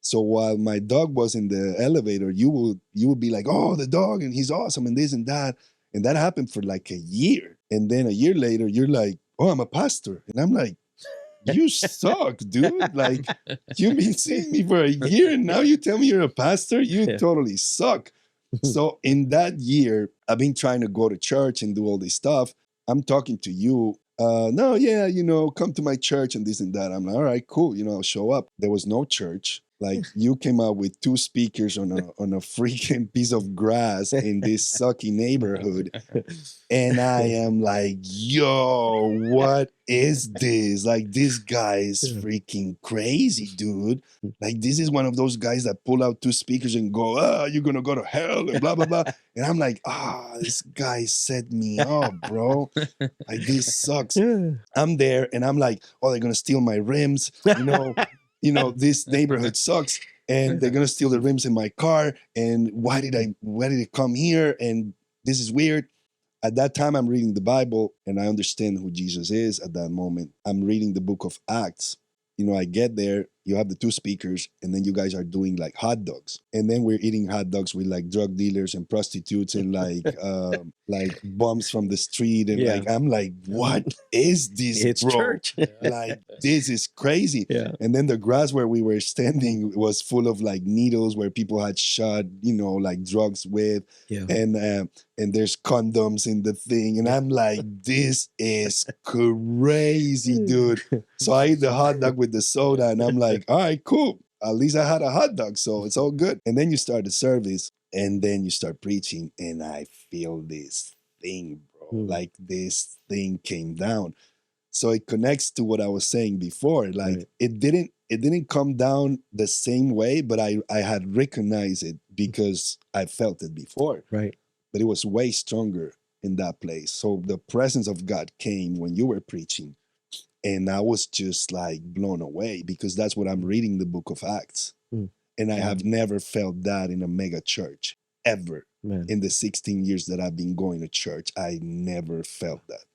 So while my dog was in the elevator, you would be like, oh, the dog, and he's awesome, and this and that. And that happened for like a year. And then a year later, you're like, oh, I'm a pastor. And I'm like, you suck, dude. Like, you've been seeing me for a year and now you tell me you're a pastor? You Yeah. totally suck. So in that year, I've been trying to go to church and do all this stuff. I'm talking to you. No, yeah, come to my church and this and that. I'm like, all right, cool. I'll show up. There was no church. Like you came out with two speakers on a freaking piece of grass in this sucky neighborhood. And I am like, yo, what is this? Like, this guy is freaking crazy, dude. Like, this is one of those guys that pull out two speakers and go, you're going to go to hell and blah, blah, blah. And I'm like, this guy set me up, bro. Like, this sucks. I'm there and I'm like, oh, they're going to steal my rims. This neighborhood sucks. And they're going to steal the rims in my car. And why did it come here? And this is weird. At that time, I'm reading the Bible and I understand who Jesus is at that moment. I'm reading the book of Acts. I get there, you have the two speakers, and then you guys are doing like hot dogs. And then we're eating hot dogs with like drug dealers and prostitutes and like bums from the street. And like, I'm like, what is this, It's bro? church. Like, this is crazy. Yeah. And then the grass where we were standing was full of like needles where people had shot, like drugs with. Yeah. And there's condoms in the thing. And I'm like, this is crazy, dude. So I eat the hot dog with the soda and I'm like, all right, cool. At least I had a hot dog, so it's all good. And then you start the service and then you start preaching and I feel this thing, bro. Like this thing came down. So it connects to what I was saying before. Like it didn't come down the same way, but I had recognized it because I felt it before. Right. But it was way stronger in that place. So the presence of God came when you were preaching. And I was just like blown away because that's what I'm reading the book of Acts. And I have never felt that in a mega church ever. Man. In the 16 years that I've been going to church, I never felt that.